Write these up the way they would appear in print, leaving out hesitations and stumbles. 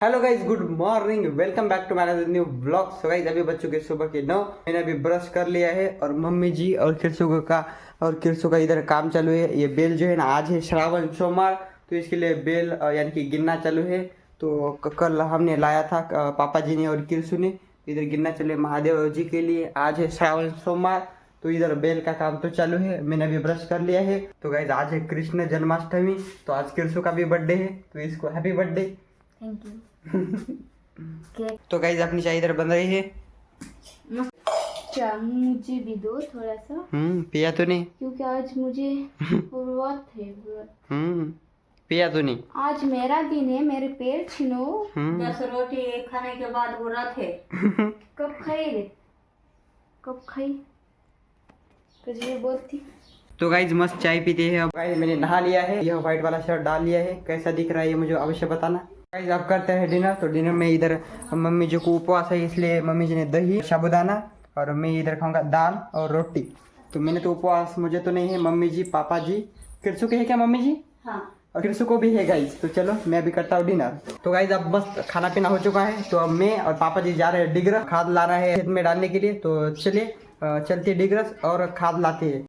Hello guys, good morning, welcome back to my new blog. So guys अभी बज चुके सुबह के 9। मैंने अभी ब्रश कर लिया है और मम्मी जी और किरसु का इधर काम चालू है। ये बेल जो है ना, आज है श्रावण सोमवार, तो इसके लिए बेल यानी कि गिनना चालू है। तो कल हमने लाया था, पापा जी ने और किरसु ने इधर गिनना चालू है महादेव जी के लिए। आज है श्रावण सोमवार, तो इधर बेल का काम तो चालू है। मैंने अभी ब्रश कर लिया है। तो गाइज आज है कृष्ण जन्माष्टमी, तो आज किरसु का भी बर्थडे है, तो इसको हैप्पी बर्थडे। Thank you. तो गाइस अपनी चाय इधर बन रही है। अच्छा, मुझे भी दो थोड़ा सा। पिया तो नहीं? क्योंकि आज मुझे व्रत है। पिया तो नहीं? आज मेरा दिन है, मेरे पैर छीनो। 10 रोटी खाने के बाद व्रत है। कब खाई रे? कब खाई? कुछ भी बोलती। तो गाइस मस्त चाय पीते हैं। अब गाइस मैंने नहा लिया है, यह व्हाइट वाला शर्ट डाल लिया है। कैसा दिख रहा है ये मुझे अवश्य बताना। गाइस अब करते हैं डिनर। तो डिनर में इधर मम्मी जी को उपवास है, इसलिए मम्मी जी ने दही, साबूदाना, और मैं इधर खाऊंगा दाल और रोटी। तो मैंने तो उपवास, मुझे तो नहीं है, मम्मी जी, पापा जी, किरसु के है क्या मम्मी जी? हाँ। और किरसु को भी है गाइस। तो चलो मैं भी करता हूँ डिनर। तो गाइस अब मस्त खाना पीना हो चुका है। तो अब मैं और पापा जी जा रहे हैं डिगरस, खाद लाना है खेत में डालने के लिए। तो चलिए चलते डिगरस और खाद लाते हैं।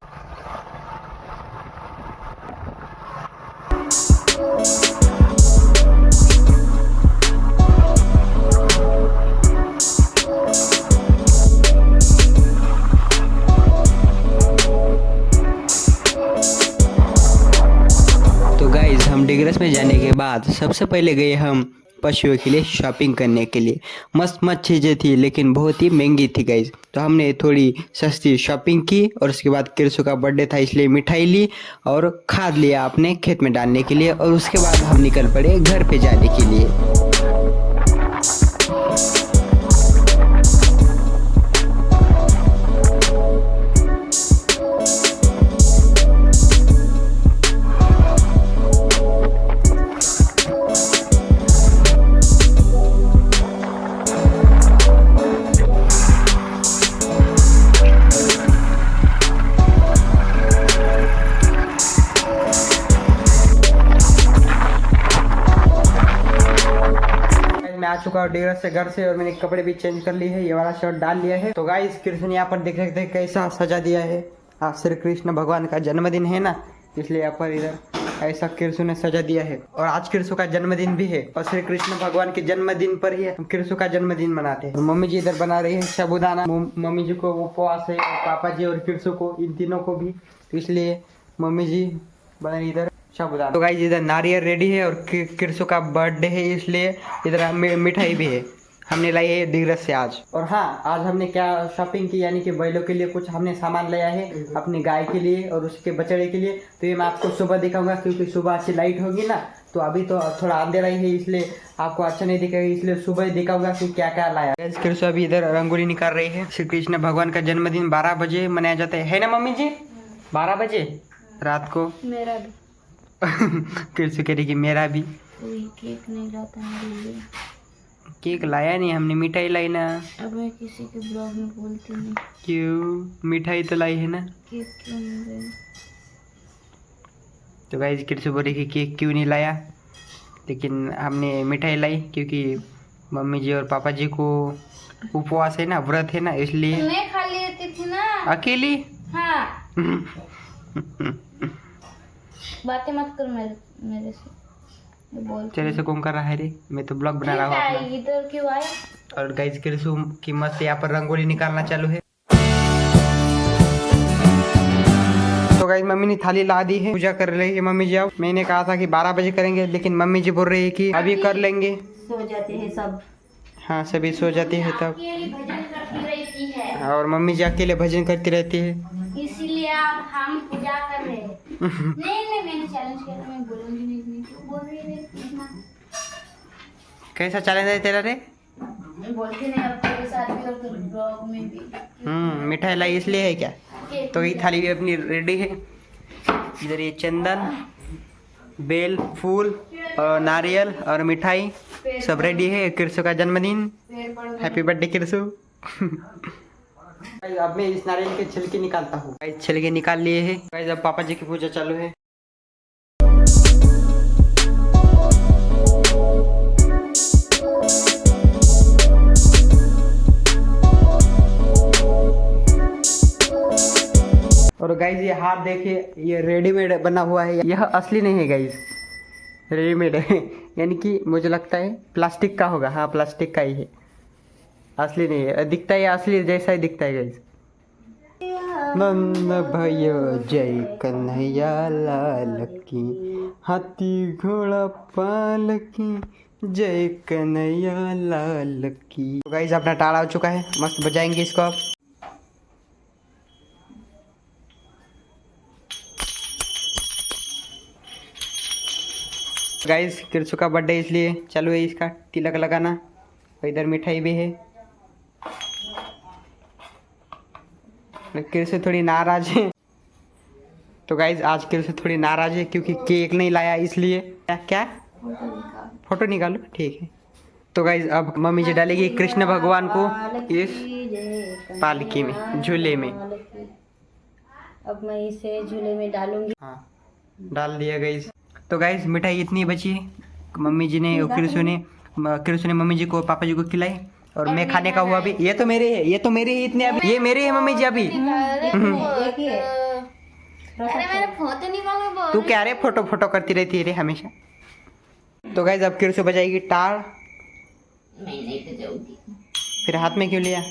हम डिगरस में जाने के बाद सबसे पहले गए हम पशुओं के लिए शॉपिंग करने के लिए। मस्त मस्त चीज़ें थी, लेकिन बहुत ही महंगी थी गाइज। तो हमने थोड़ी सस्ती शॉपिंग की और उसके बाद किरसु का बर्थडे था, इसलिए मिठाई ली और खाद लिया अपने खेत में डालने के लिए। और उसके बाद हम निकल पड़े घर पे जाने के लिए। मैं आ चुका हूँ डिगरस से घर से, और मैंने कपड़े भी चेंज कर लिए है, ये वाला शर्ट डाल लिया है। तो गाइस कृष्ण यहाँ पर देख सकते हैं कैसा सजा दिया है। आज श्री कृष्ण भगवान का जन्मदिन है ना, इसलिए यहाँ पर इधर ऐसा कृष्ण ने सजा दिया है। और आज कृष्ण का जन्मदिन भी है, और श्री कृष्ण भगवान के जन्मदिन पर ही हम कृष्ण का जन्मदिन मनाते हैं। मम्मी जी इधर बना रही है साबूदाना। मम्मी जी को उपवास है, और पापा जी और कृष्ण को, इन तीनों को भी, तो इसलिए मम्मी जी बना रही इधर साबूदाना। तो गाइस इधर नारियल रेडी है, और किरसु का बर्थडे है, इसलिए इधर मिठाई भी है, हमने लाई है डिगरस से आज। और हाँ, आज हमने क्या शॉपिंग की, यानी कि बैलों के लिए कुछ हमने सामान लाया है, अपनी गाय के लिए और उसके बछड़े के लिए। तो ये मैं आपको सुबह दिखाऊंगा, क्योंकि सुबह अच्छी लाइट होगी ना। तो अभी तो थोड़ा अंधेरा ही है, इसलिए आपको अच्छा नहीं दिखेगा, इसलिए सुबह ही दिखाऊंगा कि क्या क्या लाया। किरसु अभी इधर रंगोली निकाल रही है। श्री कृष्ण भगवान का जन्मदिन 12 बजे मनाया जाता है ना मम्मी जी? 12 बजे रात को। मेरा भी। किरसु कह रही कि मेरा भी। कोई केक नहीं लाता मेरे लिए। केक लाया नहीं, हमने मिठाई लाई ना। अब मैं किसी के ब्लॉग में बोलती नहीं। क्यों? मिठाई तो लाई है ना। केक क्यों नहीं लाया? तो गाइस किरसु बोली कि केक क्यों नहीं लाया, लेकिन हमने मिठाई लाई, क्योंकि मम्मी जी और पापा जी को उपवास है ना, व्रत है ना, इसलिए। मैं खा लेती थी ना अकेली। हाँ। बातें मत कर मेरे से, बोल। चले से कौन कर रहा है रे? मैं तो ब्लॉग बना रहा हूँ अपना। इधर क्यों आया? और गाइस किरसु की मस्त यहाँ पर रंगोली निकालना चालू है। तो गाइस मम्मी ने थाली ला दी है, पूजा कर रही है मम्मी जी। अब मैंने कहा था कि 12 बजे करेंगे, लेकिन मम्मी जी बोल रही है कि अभी कर लेंगे। सो जाते हैं सब। हाँ, सभी सो जाते हैं तब। भजन करती रहती है, और मम्मी जी अकेले भजन करती रहती है, इसीलिए आप हम पूजा कर रहे हैं। नहीं, मैंने चैलेंज किया, मैं बोलूंगी नहीं। क्यों बोल रही है इतना? कैसा चैलेंज है तेरा रे? बोलती नहीं, अब तेरे साथ भी और तेरे ब्लॉग में भी। मिठाई लाई इसलिए है क्या? तो ये थाली भी अपनी रेडी है। इधर ये चंदन, बेल, फूल और नारियल और मिठाई सब रेडी है। किरसु का जन्मदिन, हैप्पी बर्थडे किरसु। अब मैं इस नारियल के छिलके निकालता हूँ। छिलके निकाल लिए हैं। अब पापा जी की पूजा चालू है। गाइज ये हार देखिए, ये रेडीमेड बना हुआ है, यह असली नहीं है गाइज, रेडीमेड है। यानी कि मुझे लगता है प्लास्टिक का होगा। हाँ प्लास्टिक का ही है, असली नहीं है। दिखता है असली जैसा ही दिखता है गाइज। नन्द भयो जय कन्हैया लाल की, हाथी घोड़ा पालकी, जय कन्हैया लाल की। तो गाइज अपना टाड़ा हो चुका है, मस्त बजाएंगे इसको अब। गाइज किरसु का बर्थडे इसलिए चालू है इसका तिलक लगाना, और इधर मिठाई भी है। किरसु थोड़ी नाराज है। तो गाइज आज किरसु थोड़ी नाराज है क्योंकि केक नहीं लाया इसलिए। क्या फोटो निकालो, ठीक है। तो गाइज अब मम्मी जी डालेगी कृष्ण भगवान को इस पालकी में, झूले में। अब मैं इसे झूले में डालूंगी। हाँ डाल दिया गाइज। तो गाइज मिठाई इतनी बची है, मम्मी जी ने किरसु ने मम्मी जी को पापा जी को खिलाई, और मैं खाने का हुआ अभी। ये तो मेरे है, ये तो मेरे ही इतने अभी, ये मेरे है मम्मी जी अभी। अरे मेरे फोटो निकालो। तू क्या रे फोटो फोटो करती रहती है रे हमेशा। तो गाइज अब किरसु बजाएगी टाड़। मैं नहीं बजाऊंगी। फिर हाथ में क्यों लिया?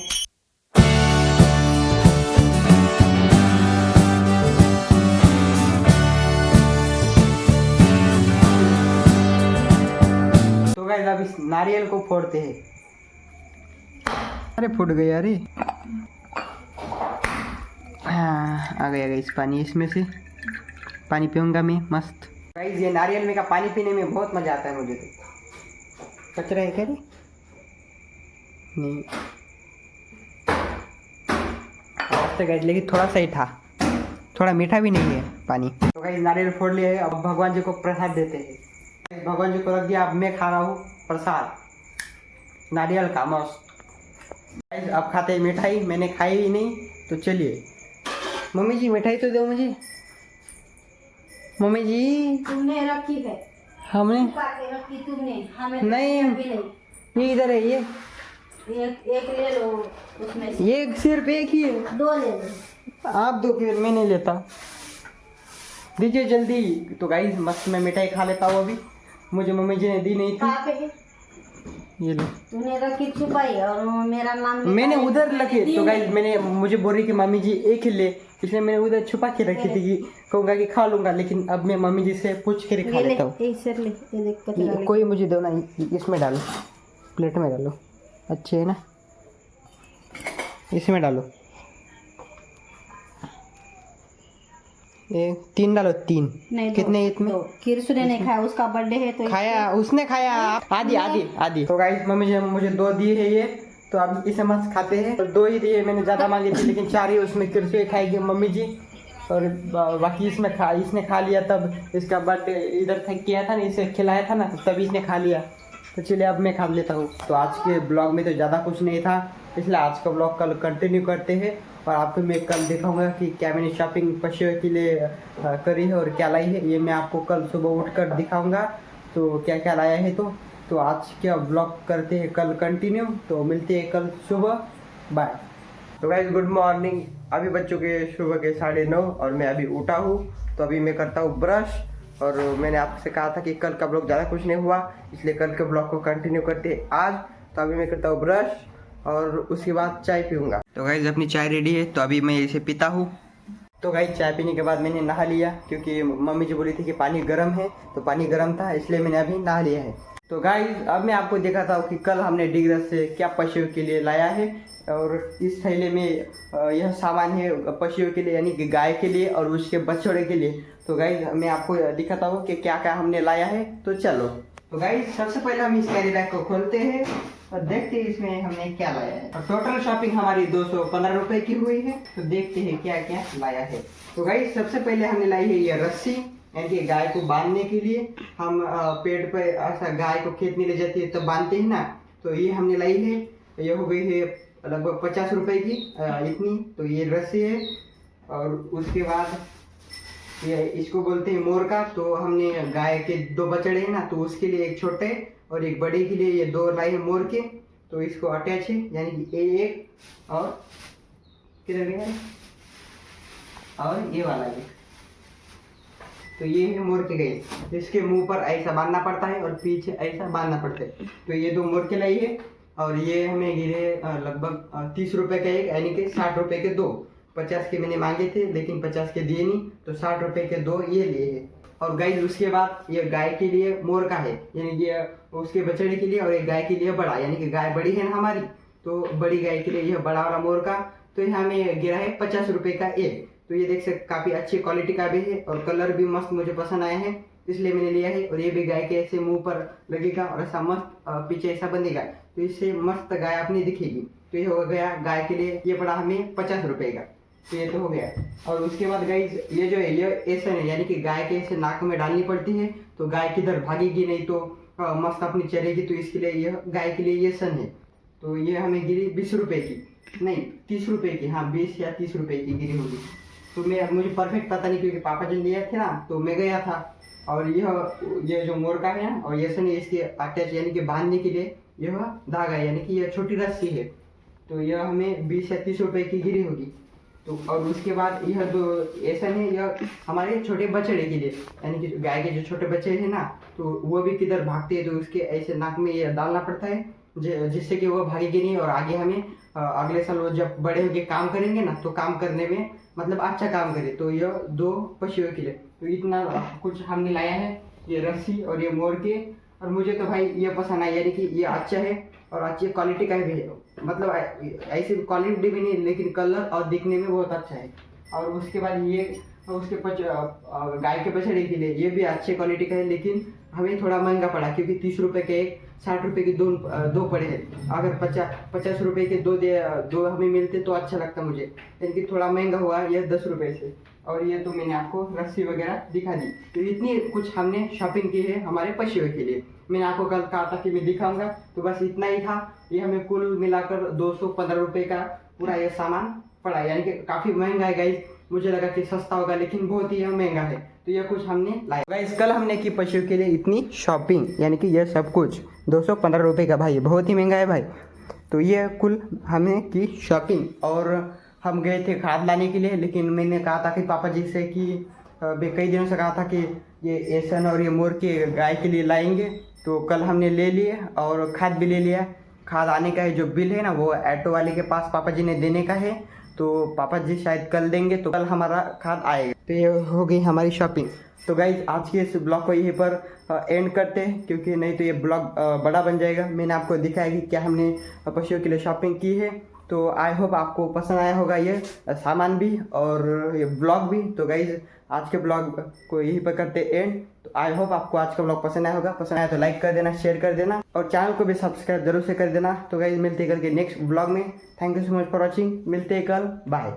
तो गाइस अब इस नारियल को फोड़ते हैं। अरे फूट गया रे। हाँ आ गया गाइस पानी, इसमें से पानी पीऊंगा मैं मस्त। गाइस ये नारियल में का पानी पीने में बहुत मजा आता है मुझे। तो कचरा है क्या रे? नहीं तो गाइस लेकिन थोड़ा सा ही था, थोड़ा मीठा भी नहीं है पानी। तो गाइस नारियल फोड़ लिया है, अब भगवान जी को प्रसाद देते हैं। भगवान जी को रख दिया, अब मैं खा रहा हूँ प्रसाद नारियल का मस्त। गाइस अब खाते हैं मिठाई, मैंने खाई ही नहीं। तो चलिए मम्मी जी मिठाई तो दो मुझे। मम्मी जी तुमने रखी है, हमने रखी तुमने, हमें नहीं, ये इधर है, ये एक ले लो उसमें से। ये सिर्फ एक ही है, दो ले लो। आप दो, फिर मैं नहीं लेता, दीजिए जल्दी। तो गाइस मस्त मैं मिठाई खा लेता हूँ अभी, मुझे मम्मी जी ने दी नहीं कहाँ पे थी। है? ये लो, तूने रखी छुपाई और मेरा नाम मैंने उधर रखी। तो गाइस मैंने मुझे बोल रही कि मम्मी जी एक ही ले, इसलिए मैंने उधर छुपा के रखी थी कि कहूँगा कि खा लूंगा, लेकिन अब मैं मम्मी जी से पूछ कर खा लेता हूँ। कोई मुझे दो ना, इसमें डालो, प्लेट में डालो, अच्छे है ना, इसमें डालो। ये 3 डालो, 3 नहीं, कितने इसमें? किरसु ने नहीं खाया, उसका बर्थडे है तो खाया, उसने खाया आधी आधी आधी। तो गाइस मम्मी जी मुझे 2 दिए है ये, तो अब इसे मस्त खाते हैं। तो 2 ही दिए, मैंने ज़्यादा मांगी थी लेकिन 4 ही, उसमें किरसु खाएगी मम्मी जी, और बाकी इसने खा लिया। तब इसका बर्थडे इधर किया था ना, इसे खिलाया था ना, तभी इसने खा लिया। तो चलिए अब मैं खा लेता हूँ। तो आज के ब्लॉग में तो ज़्यादा कुछ नहीं था, इसलिए आज का ब्लॉग कल कंटिन्यू करते हैं, और आपको मैं कल दिखाऊंगा कि क्या मैंने शॉपिंग पशुओं के लिए करी है और क्या लाई है। ये मैं आपको कल सुबह उठकर दिखाऊंगा तो क्या क्या लाया है। तो आज का ब्लॉग करते हैं कल कंटिन्यू, तो मिलते हैं कल सुबह, बाय। तो गाइस गुड मॉर्निंग, अभी बज चुके सुबह के 9:30 और मैं अभी उठा हूँ। तो अभी मैं करता हूँ ब्रश, और मैंने आपसे कहा था कि कल का ब्लॉग ज़्यादा कुछ नहीं हुआ, इसलिए कल के ब्लॉग को कंटिन्यू करते हैं आज। तो अभी मैं करता हूँ ब्रश और उसके बाद चाय पीऊँगा। तो गाइस अपनी चाय रेडी है, तो अभी मैं इसे पीता हूँ। तो गाइस चाय पीने के बाद मैंने नहा लिया, क्योंकि मम्मी जी बोली थी कि पानी गर्म है, तो पानी गर्म था इसलिए मैंने अभी नहा लिया है। तो गाइस अब मैं आपको दिखाता हूँ कि कल हमने डिग्रस से क्या पशुओं के लिए लाया है। और इस थैले में यह सामान है पशुओं के लिए, यानी कि गाय के लिए और उसके बछड़े के लिए। तो गाइस मैं आपको दिखाता हूँ कि क्या क्या हमने लाया है, तो चलो। तो गाइस सबसे पहले हम इस कैरी बैग को खोलते हैं और देखते हैं इसमें हमने क्या लाया है। और टोटल शॉपिंग हमारी 215 रुपए की हुई है, तो देखते हैं क्या क्या लाया है। तो गाइस सबसे पहले हमने लाई है ये रस्सी, यानी कि गाय को बांधने के लिए। हम पेड़ पे ऐसा गाय को खेत में ले जाती है तब बांधते हैं ना, तो ये हमने लाई है। ये हो गई है लगभग 50 रुपए की इतनी। तो ये रस्सी है, और उसके बाद ये इसको बोलते हैं मोर का। तो हमने गाय के 2 बछड़े हैं ना, तो उसके लिए एक छोटे और एक बड़े के लिए ये 2 लाई है मोर के। तो इसको अटैच है, यानी कि एक और किधर गया है, और ये वाला भी। तो ये है मोर के गए, इसके मुंह पर ऐसा बांधना पड़ता है और पीछे ऐसा बांधना पड़ता है। तो ये 2 मोर के लाई है और ये हमें गिरे लगभग 30 रुपए का एक, यानी कि 60 रुपए के 2। 50 के मैंने मांगे थे लेकिन 50 के दिए नहीं, तो 60 रुपए के 2 ये लिए है। और गाइस उसके बाद ये गाय के लिए मोर का है, यानी ये उसके बछड़े के लिए, और एक गाय के लिए बड़ा, यानी कि गाय बड़ी है ना हमारी, तो बड़ी गाय के लिए यह बड़ा वाला मोर का। तो ये हमें गिरा है 50 रुपए का एक। तो ये देख सकते काफी अच्छी क्वालिटी का भी है और कलर भी मस्त मुझे पसंद आया है, इसलिए मैंने लिया है। और ये भी गाय के ऐसे मुंह पर लगेगा और ऐसा मस्त पीछे ऐसा बनेगा, तो इससे मस्त गाय अपनी दिखेगी। तो ये हो गया गाय के लिए, ये पड़ा हमें 50 रुपए का। तो ये तो हो गया। और उसके बाद गाइस ये जो है ये ऐसा है, यानी कि गाय के ऐसे नाक में डालनी पड़ती है, तो गाय किधर भागेगी नहीं, तो मस्त अपनी चलेगी। तो इसके लिए यह गाय के लिए ये सन है। तो ये हमें गिरी 20 रुपए की, नहीं 30 रुपए की, हाँ 20 या 30 रुपए की गिरी होगी। तो मुझे परफेक्ट पता नहीं, क्योंकि पापा जी लिए थे ना, तो मैं गया था। और ये जो मोर का है ना, और ये सन इसके अटैच, यानी कि बांधने के लिए यह धागा है, यानी कि यह छोटी रस्सी है। तो यह हमें 20 या 30 रुपए की गिरी होगी। तो और उसके बाद यह जो ऐसन है, यह हमारे छोटे बछड़े के लिए, यानी कि गाय के जो छोटे बच्चे हैं ना, तो वो भी किधर भागते हैं, तो उसके ऐसे नाक में ये डालना पड़ता है, जिससे कि वो भागेगी नहीं। और आगे हमें अगले साल वो जब बड़े होके काम करेंगे ना, तो काम करने में मतलब अच्छा काम करे। तो यह 2 पशुओं के लिए तो इतना कुछ हमने लाया है, ये रस्सी और ये मोर के। और मुझे तो भाई ये पसंद आया, यानी कि ये अच्छा है और अच्छी क्वालिटी का भी है, मतलब ऐसी क्वालिटी भी नहीं, लेकिन कलर और दिखने में बहुत अच्छा है। और उसके बाद ये उसके गाय के बछड़े के लिए ये भी अच्छे क्वालिटी का है, लेकिन हमें थोड़ा महंगा पड़ा, क्योंकि 30 रुपए के एक, 60 रुपए के दो पड़े हैं। अगर 50 रुपए के दो हमें मिलते तो अच्छा लगता मुझे, यानी कि थोड़ा महंगा हुआ यह 10 रुपए से। और ये तो मैंने आपको रस्सी वगैरह दिखा दी। तो इतनी कुछ हमने शॉपिंग की है हमारे पशुओं के लिए। मैंने आपको कल कहा था कि मैं दिखाऊंगा, तो बस इतना ही था। ये हमें कुल मिलाकर 215 रुपए का पूरा ये सामान पड़ा, यानी कि काफ़ी महंगा है गाइस। मुझे लगा कि सस्ता होगा, लेकिन बहुत ही महंगा है। तो ये कुछ हमने लाया गाइस। कल हमने की पशु के लिए इतनी शॉपिंग, यानी कि ये सब कुछ 215 रुपए का भाई, बहुत ही महंगा है भाई। तो ये कुल हमने की शॉपिंग। और हम गए थे खाद लाने के लिए, लेकिन मैंने कहा था कि पापा जी से कि कई दिनों से कहा था कि ये एसन और ये मोर के गाय के लिए लाएंगे। तो कल हमने ले लिए और खाद भी ले लिया। खाद आने का है, जो बिल है ना, वो ऑटो वाले के पास पापा जी ने देने का है, तो पापा जी शायद कल देंगे, तो कल हमारा खाद आएगा। तो ये हो गई हमारी शॉपिंग। तो गाइज आज के इस ब्लॉग को यहीं पर एंड करते हैं, क्योंकि नहीं तो ये ब्लॉग बड़ा बन जाएगा। मैंने आपको दिखाया कि क्या हमने पशुओं के लिए शॉपिंग की है। तो आई होप आपको पसंद आया होगा ये सामान भी और ये ब्लॉग भी। तो गाइज आज के ब्लॉग को यहीं पर करते एंड। तो आई होप आपको आज का ब्लॉग पसंद आया होगा। पसंद आया तो लाइक कर देना, शेयर कर देना और चैनल को भी सब्सक्राइब जरूर से कर देना। तो गाइज मिलते हैं कल के नेक्स्ट ब्लॉग में। Thank you so much for watching. मिलते हैं कल, बाय।